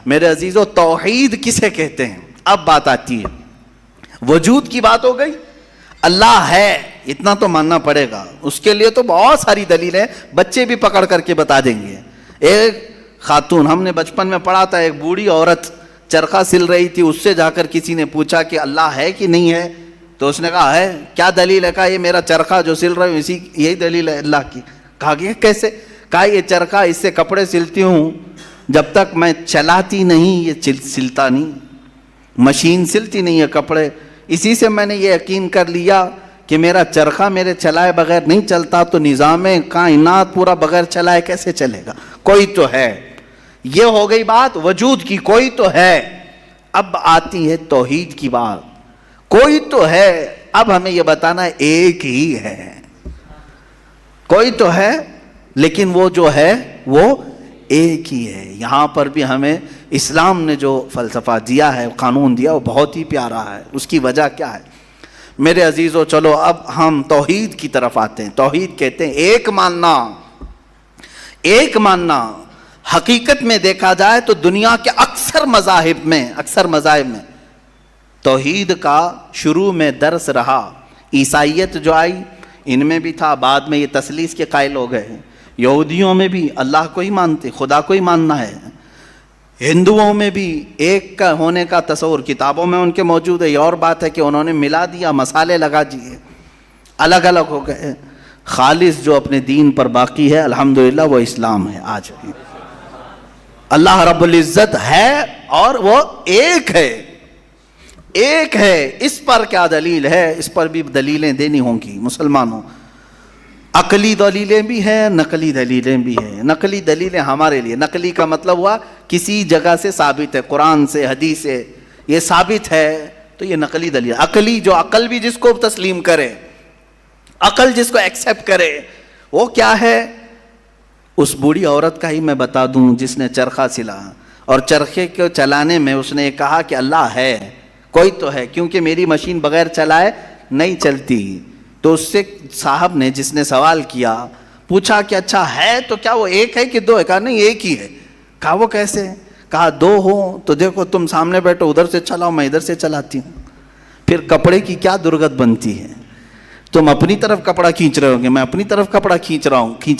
میرے عزیزو توحید کسے کہتے ہیں؟ اب بات آتی ہے، وجود کی بات ہو گئی، اللہ ہے اتنا تو ماننا پڑے گا، اس کے لیے تو بہت ساری دلیلیں بچے بھی پکڑ کر کے بتا دیں گے۔ ایک خاتون، ہم نے بچپن میں پڑھا تھا، ایک بوڑھی عورت چرخہ سل رہی تھی، اس سے جا کر کسی نے پوچھا کہ اللہ ہے کہ نہیں ہے، تو اس نے کہا ہے۔ کیا دلیل ہے؟ کہا یہ میرا چرخہ جو سل رہا ہوں اسی یہی دلیل ہے اللہ کی۔ کہا کہ کیسے؟ کہا یہ چرخہ، اس سے کپڑے سلتی ہوں، جب تک میں چلاتی نہیں یہ سلتا نہیں، مشین سلتی نہیں ہے کپڑے، اسی سے میں نے یہ یقین کر لیا کہ میرا چرخہ میرے چلائے بغیر نہیں چلتا، تو نظام کائنات پورا بغیر چلائے کیسے چلے گا؟ کوئی تو ہے۔ یہ ہو گئی بات وجود کی، کوئی تو ہے۔ اب آتی ہے توحید کی بات، کوئی تو ہے، اب ہمیں یہ بتانا ہے ایک ہی ہے۔ کوئی تو ہے لیکن وہ جو ہے وہ ایک ہی ہے۔ یہاں پر بھی ہمیں اسلام نے جو فلسفہ دیا ہے، قانون دیا، وہ بہت ہی پیارا ہے۔ اس کی وجہ کیا ہے میرے عزیزو؟ چلو اب ہم توحید کی طرف آتے ہیں۔ توحید کہتے ہیں ایک ماننا۔ ایک ماننا حقیقت میں دیکھا جائے تو دنیا کے اکثر مذاہب میں توحید کا شروع میں درس رہا۔ عیسائیت جو آئی ان میں بھی تھا، بعد میں یہ تثلیث کے قائل ہو گئے۔ یہودیوں میں بھی اللہ کو ہی مانتے، خدا کو ہی ماننا ہے۔ ہندوؤں میں بھی ایک کا ہونے کا تصور کتابوں میں ان کے موجود ہے۔ یہ اور بات ہے کہ انہوں نے ملا دیا، مسالے لگا دیے، الگ الگ ہو گئے۔ خالص جو اپنے دین پر باقی ہے الحمدللہ وہ اسلام ہے۔ آج بھی اللہ رب العزت ہے اور وہ ایک ہے، ایک ہے۔ اس پر کیا دلیل ہے؟ اس پر بھی دلیلیں دینی ہوں گی مسلمانوں۔ عقلی دلیلیں بھی ہیں، نقلی دلیلیں بھی ہیں۔ نقلی دلیلیں ہمارے لیے، نقلی کا مطلب ہوا کسی جگہ سے ثابت ہے، قرآن سے، حدیث سے یہ ثابت ہے تو یہ نقلی دلیل۔ عقلی جو عقل بھی جس کو تسلیم کرے، عقل جس کو ایکسیپٹ کرے، وہ کیا ہے؟ اس بوڑھی عورت کا ہی میں بتا دوں جس نے چرخہ سلا، اور چرخے کو چلانے میں اس نے کہا کہ اللہ ہے، کوئی تو ہے، کیونکہ میری مشین بغیر چلائے نہیں چلتی۔ تو اس سے صاحب نے، جس نے سوال کیا، پوچھا کہ اچھا ہے تو کیا وہ ایک ہے کہ دو ہے؟ کہا نہیں ایک ہی ہے۔ کہا وہ کیسے؟ کہا دو ہو تو دیکھو تم سامنے بیٹھو، ادھر سے چلاؤ، میں ادھر سے چلاتی ہوں، پھر کپڑے کی کیا درگت بنتی ہے؟ تم اپنی طرف کپڑا کھینچ رہے ہوں گے، میں اپنی طرف کپڑا کھینچ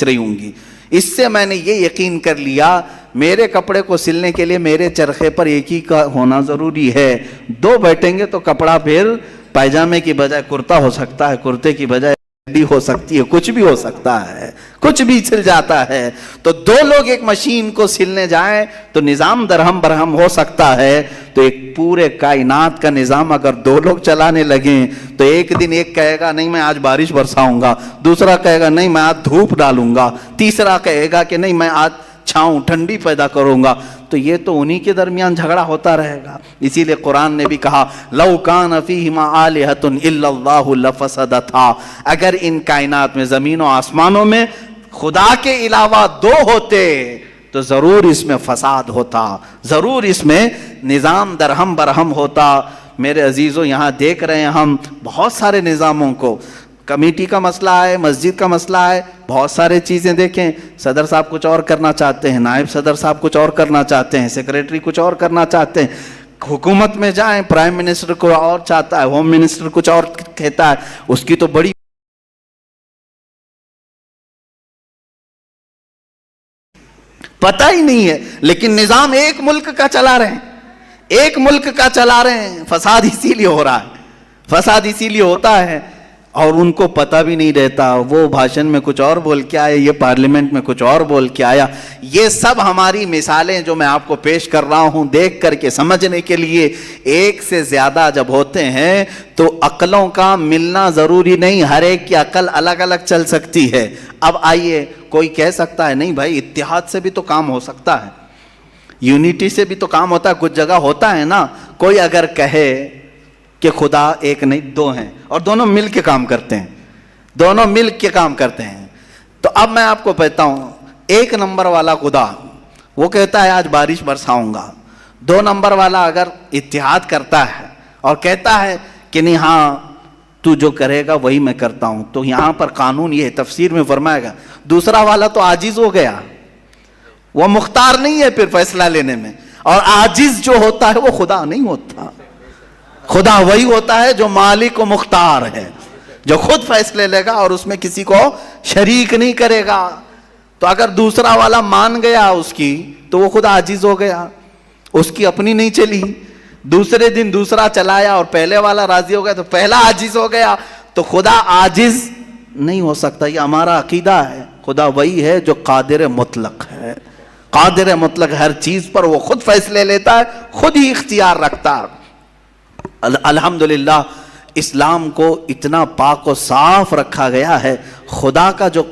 رہی ہوں گی۔ اس سے میں نے یہ یقین کر لیا میرے کپڑے کو سلنے کے لیے میرے چرخے پر ایک ہی کا ہونا ضروری ہے۔ دو بیٹھیں گے تو کپڑا پھر پائجامے کی بجائے کرتا ہو سکتا ہے، کرتے کی بجائے بھی ہو سکتی ہے، کچھ بھی ہو سکتا ہے، کچھ بھی سل جاتا ہے۔ تو دو لوگ ایک مشین کو سلنے جائیں تو نظام درہم برہم ہو سکتا ہے، تو ایک پورے کائنات کا نظام اگر دو لوگ چلانے لگیں تو ایک دن ایک کہے گا نہیں میں آج بارش برساؤں گا، دوسرا کہے گا نہیں میں آج دھوپ ڈالوں گا، تیسرا کہے گا کہ نہیں میں آج چھاؤں ٹھنڈی پیدا کروں گا، تو یہ تو انہی کے درمیان جھگڑا ہوتا رہے گا۔ اسی لیے قرآن نے بھی کہا لَوْ كَانَ فِيهِمَا آلِهَةٌ إِلَّا اللَّهُ لَفَسَدَتَا، اگر ان کائنات میں، زمین و آسمانوں میں خدا کے علاوہ دو ہوتے تو ضرور اس میں فساد ہوتا، ضرور اس میں نظام درہم برہم ہوتا۔ میرے عزیزو یہاں دیکھ رہے ہیں ہم بہت سارے نظاموں کو، کمیٹی کا مسئلہ ہے، مسجد کا مسئلہ ہے، بہت سارے چیزیں دیکھیں، صدر صاحب کچھ اور کرنا چاہتے ہیں، نائب صدر صاحب کچھ اور کرنا چاہتے ہیں، سیکریٹری کچھ اور کرنا چاہتے ہیں، حکومت میں جائیں پرائم منسٹر کو اور چاہتا ہے، ہوم منسٹر کچھ اور کہتا ہے، اس کی تو بڑی پتہ ہی نہیں ہے، لیکن نظام ایک ملک کا چلا رہے ہیں، ایک ملک کا چلا رہے ہیں۔ فساد اسی لیے ہو رہا ہے، فساد اسی لیے ہوتا ہے، اور ان کو پتہ بھی نہیں رہتا، وہ بھاشن میں کچھ اور بول کے آئے، یہ پارلیمنٹ میں کچھ اور بول کے آیا۔ یہ سب ہماری مثالیں جو میں آپ کو پیش کر رہا ہوں دیکھ کر کے سمجھنے کے لیے، ایک سے زیادہ جب ہوتے ہیں تو عقلوں کا ملنا ضروری نہیں، ہر ایک کی عقل الگ الگ چل سکتی ہے۔ اب آئیے، کوئی کہہ سکتا ہے نہیں بھائی اتحاد سے بھی تو کام ہو سکتا ہے، یونٹی سے بھی تو کام ہوتا ہے، کچھ جگہ ہوتا ہے نا۔ کوئی اگر کہے کہ خدا ایک نہیں دو ہیں اور دونوں مل کے کام کرتے ہیں، دونوں مل کے کام کرتے ہیں، تو اب میں آپ کو کہتا ہوں ایک نمبر والا خدا وہ کہتا ہے آج بارش برساؤں گا، دو نمبر والا اگر اتحاد کرتا ہے اور کہتا ہے کہ نہیں ہاں تو جو کرے گا وہی میں کرتا ہوں، تو یہاں پر قانون یہ تفسیر میں فرمائے گا دوسرا والا تو عاجز ہو گیا، وہ مختار نہیں ہے پھر فیصلہ لینے میں، اور عاجز جو ہوتا ہے وہ خدا نہیں ہوتا. خدا وہی ہوتا ہے جو مالک و مختار ہے, جو خود فیصلے لے گا اور اس میں کسی کو شریک نہیں کرے گا. تو اگر دوسرا والا مان گیا اس کی تو وہ خود عاجز ہو گیا, اس کی اپنی نہیں چلی. دوسرے دن دوسرا چلایا اور پہلے والا راضی ہو گیا تو پہلا عاجز ہو گیا. تو خدا عاجز نہیں ہو سکتا. یہ ہمارا عقیدہ ہے. خدا وہی ہے جو قادر مطلق ہے. قادر مطلق ہر چیز پر وہ خود فیصلے لیتا ہے, خود ہی اختیار رکھتا ہے. الحمدللہ اسلام کو اتنا پاک و صاف رکھا گیا ہے. خدا کا جو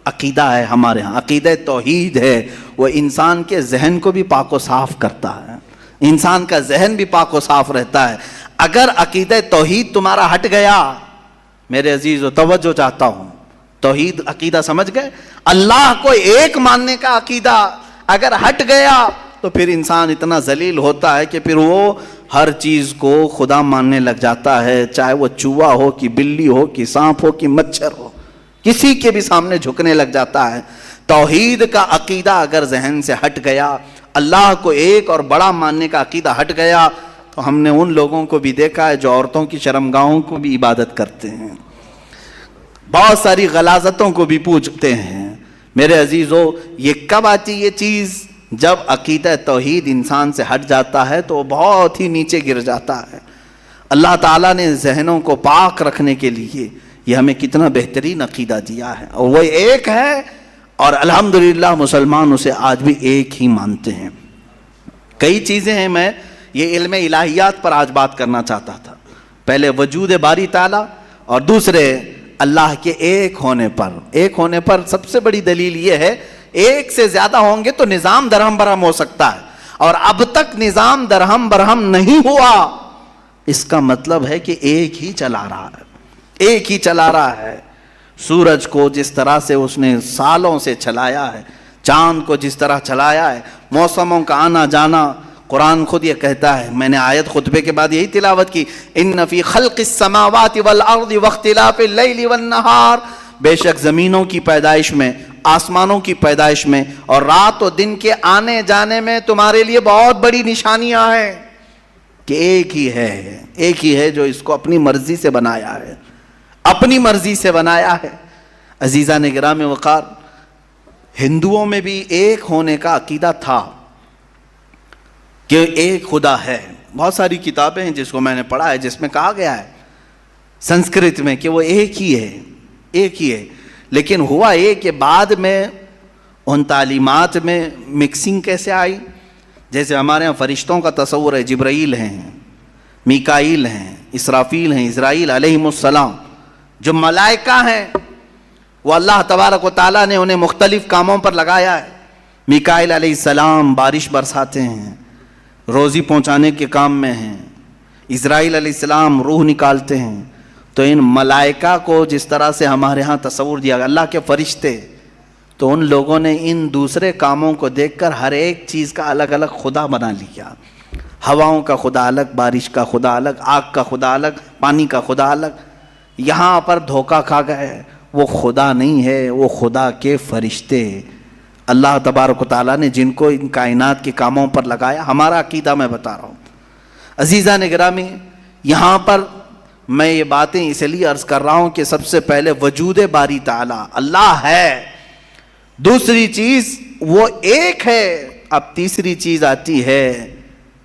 عقیدہ ہے ہمارے ہاں, عقیدہ توحید ہے, وہ انسان کے ذہن کو بھی پاک و صاف کرتا ہے. انسان کا ذہن بھی پاک و صاف رہتا ہے. اگر عقیدہ توحید تمہارا ہٹ گیا, میرے عزیز و توجہ چاہتا ہوں, توحید عقیدہ سمجھ گئے, اللہ کو ایک ماننے کا عقیدہ اگر ہٹ گیا تو پھر انسان اتنا ذلیل ہوتا ہے کہ پھر وہ ہر چیز کو خدا ماننے لگ جاتا ہے, چاہے وہ چوہا ہو کہ بلی ہو کہ سانپ ہو کہ مچھر ہو, کسی کے بھی سامنے جھکنے لگ جاتا ہے. توحید کا عقیدہ اگر ذہن سے ہٹ گیا, اللہ کو ایک اور بڑا ماننے کا عقیدہ ہٹ گیا, تو ہم نے ان لوگوں کو بھی دیکھا ہے جو عورتوں کی شرمگاہوں کو بھی عبادت کرتے ہیں, بہت ساری غلاظتوں کو بھی پوجتے ہیں. میرے عزیزو, یہ کب آتی یہ چیز؟ جب عقیدہ توحید انسان سے ہٹ جاتا ہے تو وہ بہت ہی نیچے گر جاتا ہے. اللہ تعالیٰ نے ذہنوں کو پاک رکھنے کے لیے یہ ہمیں کتنا بہترین عقیدہ دیا ہے, اور وہ ایک ہے, اور الحمدللہ مسلمان اسے آج بھی ایک ہی مانتے ہیں. کئی چیزیں ہیں, میں یہ علم الہیات پر آج بات کرنا چاہتا تھا. پہلے وجود باری تعالیٰ, اور دوسرے اللہ کے ایک ہونے پر. ایک ہونے پر سب سے بڑی دلیل یہ ہے, ایک سے زیادہ ہوں گے تو نظام درہم برہم ہو سکتا ہے, اور اب تک نظام درہم برہم نہیں ہوا. اس کا مطلب ہے کہ ایک ہی چلا رہا ہے, ایک ہی چلا رہا ہے. سورج کو جس طرح سے اس نے سالوں سے چلایا ہے, چاند کو جس طرح چلایا ہے, موسموں کا آنا جانا. قرآن خود یہ کہتا ہے, میں نے آیت خطبے کے بعد یہی تلاوت کی, ان فی خلق السماوات والارض واختلاف اللیل والنہار, بے شک زمینوں کی پیدائش میں, آسمانوں کی پیدائش میں, اور رات و دن کے آنے جانے میں تمہارے لیے بہت بڑی نشانیاں ہیں کہ ایک ہی ہے, ایک ہی ہے جو اس کو اپنی مرضی سے بنایا ہے, اپنی مرضی سے بنایا ہے. عزیزان گرامی وقار, ہندوؤں میں بھی ایک ہونے کا عقیدہ تھا کہ ایک خدا ہے. بہت ساری کتابیں ہیں جس کو میں نے پڑھا ہے جس میں کہا گیا ہے سنسکرت میں کہ وہ ایک ہی ہے, ایک ہی ہے. لیکن ہوا یہ کہ بعد میں ان تعلیمات میں مکسنگ کیسے آئی. جیسے ہمارے ہاں فرشتوں کا تصور ہے, جبرائیل ہیں, میکائیل ہیں, اسرافیل ہیں, اسرائیل علیہم السلام. جو ملائکہ ہیں وہ اللہ تبارک و تعالیٰ نے انہیں مختلف کاموں پر لگایا ہے. میکائیل علیہ السلام بارش برساتے ہیں, روزی پہنچانے کے کام میں ہیں. اسرائیل علیہ السلام روح نکالتے ہیں. تو ان ملائکہ کو جس طرح سے ہمارے ہاں تصور دیا گیا اللہ کے فرشتے, تو ان لوگوں نے ان دوسرے کاموں کو دیکھ کر ہر ایک چیز کا الگ الگ خدا بنا لیا. ہواؤں کا خدا الگ, بارش کا خدا الگ, آگ کا خدا الگ, پانی کا خدا الگ. یہاں پر دھوکہ کھا گئے, وہ خدا نہیں ہے, وہ خدا کے فرشتے. اللہ تبارک و تعالیٰ نے جن کو ان کائنات کے کاموں پر لگایا. ہمارا عقیدہ میں بتا رہا ہوں. عزیزان گرامی, یہاں پر میں یہ باتیں اس لیے عرض کر رہا ہوں کہ سب سے پہلے وجود باری تعالیٰ اللہ ہے. دوسری چیز وہ ایک ہے. اب تیسری چیز آتی ہے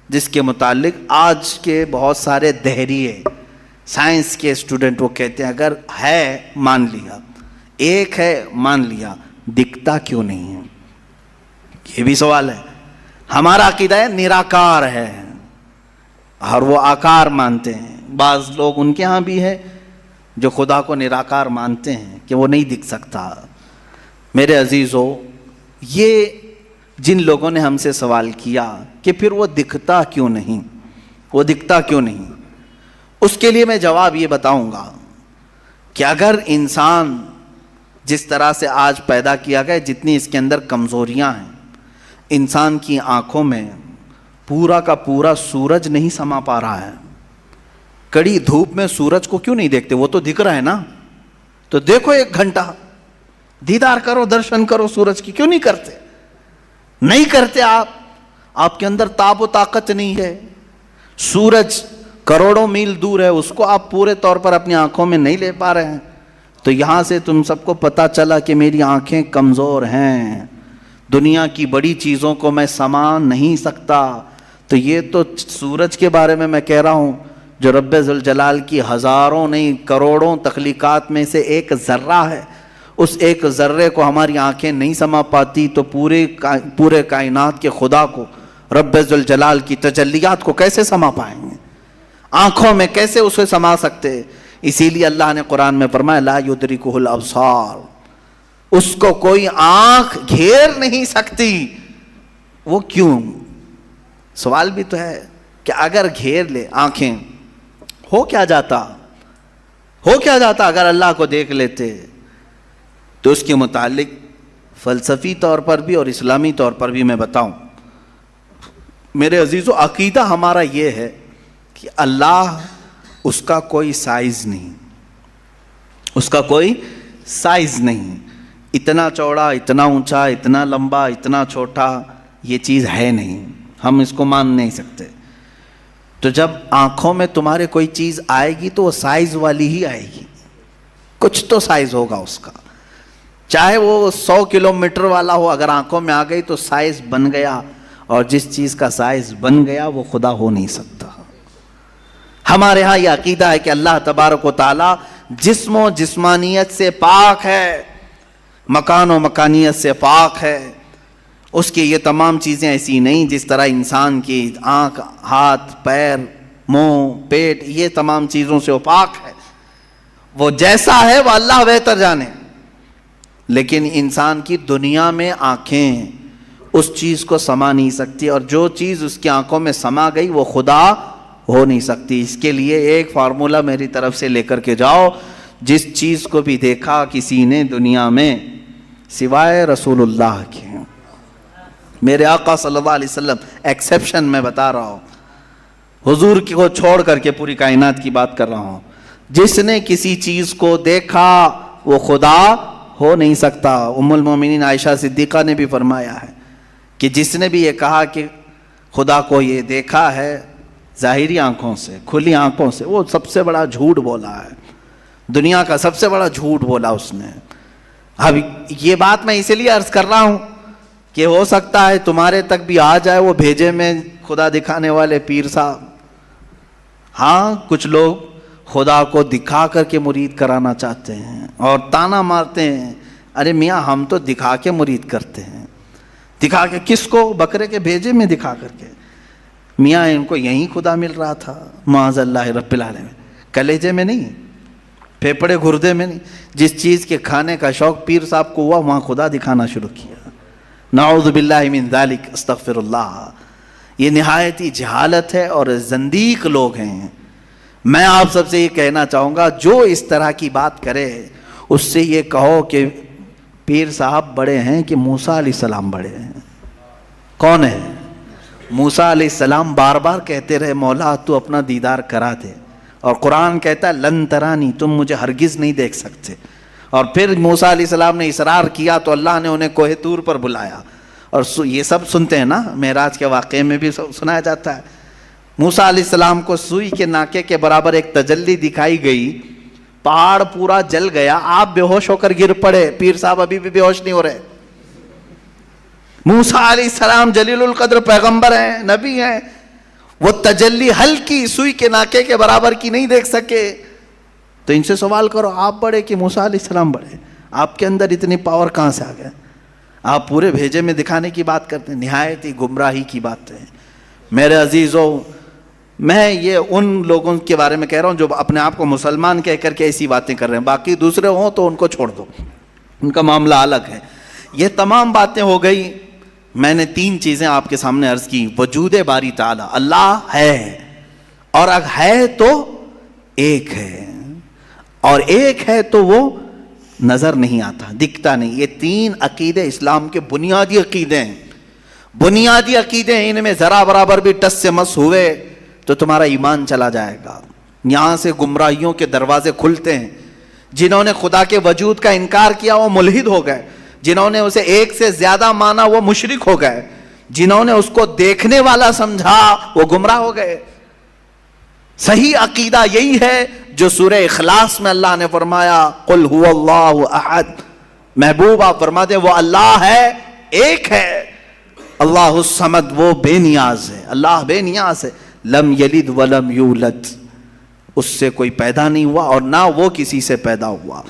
جس کے متعلق آج کے بہت سارے دہریے سائنس کے اسٹوڈنٹ وہ کہتے ہیں اگر ہے مان لیا, ایک ہے مان لیا, دکھتا کیوں نہیں ہے؟ یہ بھی سوال ہے. ہمارا عقیدہ ہے نراکار ہے, اور وہ آکار مانتے ہیں. بعض لوگ ان کے ہاں بھی ہے جو خدا کو نراکار مانتے ہیں کہ وہ نہیں دکھ سکتا. میرے عزیزو, یہ جن لوگوں نے ہم سے سوال کیا کہ پھر وہ دکھتا کیوں نہیں, وہ دکھتا کیوں نہیں, اس کے لیے میں جواب یہ بتاؤں گا کہ اگر انسان جس طرح سے آج پیدا کیا گیا, جتنی اس کے اندر کمزوریاں ہیں, انسان کی آنکھوں میں پورا کا پورا سورج نہیں سما پا رہا ہے. کڑی دھوپ میں سورج کو کیوں نہیں دیکھتے؟ وہ تو دکھ رہا ہے نا, تو دیکھو 1 گھنٹہ دیدار کرو, درشن کرو سورج کی. کیوں نہیں کرتے؟ نہیں کرتے آپ. آپ کے اندر تاب و طاقت نہیں ہے. سورج کروڑوں میل دور ہے, اس کو آپ پورے طور پر اپنی آنکھوں میں نہیں لے پا رہے ہیں. تو یہاں سے تم سب کو پتہ چلا کہ میری آنکھیں کمزور ہیں, دنیا کی بڑی چیزوں کو میں سما نہیں سکتا. تو یہ تو سورج کے بارے میں کہہ رہا ہوں, جو رب ذوالجلال کی ہزاروں نہیں کروڑوں تخلیقات میں سے ایک ذرہ ہے. اس ایک ذرے کو ہماری آنکھیں نہیں سما پاتی, تو پورے کائنات کے خدا کو, رب ذوالجلال کی تجلیات کو کیسے سما پائیں گے؟ آنکھوں میں کیسے اسے سما سکتے؟ اسی لیے اللہ نے قرآن میں فرمایا لا یدرکہ الابصار, اس کو کوئی آنکھ گھیر نہیں سکتی. وہ کیوں؟ سوال بھی تو ہے کہ اگر گھیر لے آنکھیں, ہو کیا جاتا اگر اللہ کو دیکھ لیتے؟ تو اس کے متعلق فلسفی طور پر بھی اور اسلامی طور پر بھی میں بتاؤں. میرے عزیزو, عقیدہ ہمارا یہ ہے کہ اللہ, اس کا کوئی سائز نہیں, اس کا کوئی سائز نہیں. اتنا چوڑا, اتنا اونچا, اتنا لمبا, اتنا چھوٹا, یہ چیز ہے نہیں, ہم اس کو مان نہیں سکتے. تو جب آنکھوں میں تمہارے کوئی چیز آئے گی تو وہ سائز والی ہی آئے گی, کچھ تو سائز ہوگا اس کا, چاہے وہ 100 کلومیٹر والا ہو, اگر آنکھوں میں آ گئی تو سائز بن گیا. اور جس چیز کا سائز بن گیا وہ خدا ہو نہیں سکتا. ہمارے ہاں یہ عقیدہ ہے کہ اللہ تبارک و تعالی جسم و جسمانیت سے پاک ہے, مکان و مکانیت سے پاک ہے. اس کی یہ تمام چیزیں ایسی نہیں جس طرح انسان کی آنکھ, ہاتھ, پیر, منہ, پیٹ, یہ تمام چیزوں سے وہ پاک ہے. وہ جیسا ہے وہ اللہ بہتر جانے. لیکن انسان کی دنیا میں آنکھیں اس چیز کو سما نہیں سکتی, اور جو چیز اس کی آنکھوں میں سما گئی وہ خدا ہو نہیں سکتی. اس کے لیے ایک فارمولہ میری طرف سے لے کر کے جاؤ, جس چیز کو بھی دیکھا کسی نے دنیا میں سوائے رسول اللہ کے, میرے آقا صلی اللہ علیہ وسلم ایکسیپشن میں بتا رہا ہوں, حضور کو چھوڑ کر کے پوری کائنات کی بات کر رہا ہوں, جس نے کسی چیز کو دیکھا وہ خدا ہو نہیں سکتا. ام المومنین عائشہ صدیقہ نے بھی فرمایا ہے کہ جس نے بھی یہ کہا کہ خدا کو یہ دیکھا ہے ظاہری آنکھوں سے, کھلی آنکھوں سے, وہ سب سے بڑا جھوٹ بولا ہے, دنیا کا سب سے بڑا جھوٹ بولا اس نے. اب یہ بات میں اسی لیے عرض کر رہا ہوں کہ ہو سکتا ہے تمہارے تک بھی آ جائے وہ بھیجے میں خدا دکھانے والے پیر صاحب. ہاں, کچھ لوگ خدا کو دکھا کر کے مرید کرانا چاہتے ہیں اور تانا مارتے ہیں, ارے میاں ہم تو دکھا کے مرید کرتے ہیں. دکھا کے کس کو؟ بکرے کے بھیجے میں دکھا کر کے. میاں ان کو یہیں خدا مل رہا تھا, معاذ اللہ رب العالمین, کلیجے میں نہیں, پھیپڑے گردے میں نہیں. جس چیز کے کھانے کا شوق پیر صاحب کو ہوا وہاں خدا دکھانا شروع کیا. نعوذ باللہ من ذالک, استغفر اللہ. یہ نہایت ہی جہالت ہے اور زندیق لوگ ہیں. میں آپ سب سے یہ کہنا چاہوں گا, جو اس طرح کی بات کرے اس سے یہ کہو کہ پیر صاحب بڑے ہیں کہ موسیٰ علیہ السلام بڑے ہیں. کون ہے؟ موسیٰ علیہ السلام بار بار کہتے رہے مولا تو اپنا دیدار کرا دے, اور قرآن کہتا ہے لن ترانی, تم مجھے ہرگز نہیں دیکھ سکتے. اور پھر موسیٰ علیہ السلام نے اصرار کیا تو اللہ نے انہیں کوہ طور پر بلایا. اور یہ سب سنتے ہیں نا, معراج کے واقعے میں بھی سنایا جاتا ہے. موسیٰ علیہ السلام کو سوئی کے ناکے کے برابر ایک تجلی دکھائی گئی, پہاڑ پورا جل گیا, آپ بے ہوش ہو کر گر پڑے. پیر صاحب ابھی بھی بے ہوش نہیں ہو رہے. موسیٰ علیہ السلام جلیل القدر پیغمبر ہیں, نبی ہیں, وہ تجلی ہلکی سوئی کے ناکے کے برابر کی نہیں دیکھ سکے. تو ان سے سوال کرو, آپ بڑے کہ موسیٰ علیہ السلام بڑے؟ آپ کے اندر اتنی پاور کہاں سے آ گئے؟ آپ پورے بھیجے میں دکھانے کی بات کرتے ہیں, نہایت ہی گمراہی کی بات ہے. میرے عزیزوں, میں یہ ان لوگوں کے بارے میں کہہ رہا ہوں جو اپنے آپ کو مسلمان کہہ کر کے ایسی باتیں کر رہے ہیں. باقی دوسرے ہوں تو ان کو چھوڑ دو, ان کا معاملہ الگ ہے. یہ تمام باتیں ہو گئی. میں نے 3 چیزیں آپ کے سامنے عرض کی. وجود باری تعالی, اللہ ہے, اور اگر ہے تو ایک ہے, اور ایک ہے تو وہ نظر نہیں آتا, دکھتا نہیں. یہ 3 عقیدے اسلام کے بنیادی عقیدے ہیں. بنیادی عقیدے ہیں, ان میں ذرا برابر بھی ٹس سے مس ہوئے تو تمہارا ایمان چلا جائے گا. یہاں سے گمراہیوں کے دروازے کھلتے ہیں. جنہوں نے خدا کے وجود کا انکار کیا وہ ملحد ہو گئے, جنہوں نے اسے ایک سے زیادہ مانا وہ مشرک ہو گئے, جنہوں نے اس کو دیکھنے والا سمجھا وہ گمراہ ہو گئے۔ صحیح عقیدہ یہی ہے جو سورہ اخلاص میں اللہ نے فرمایا قل هو اللہ احد، محبوب آپ فرما دیں وہ اللہ ہے، ایک ہے، اللہ الصمد، وہ بے نیاز ہے، اللہ بے نیاز ہے، لم یلد ولم یولد، اس سے کوئی پیدا نہیں ہوا اور نہ وہ کسی سے پیدا ہوا۔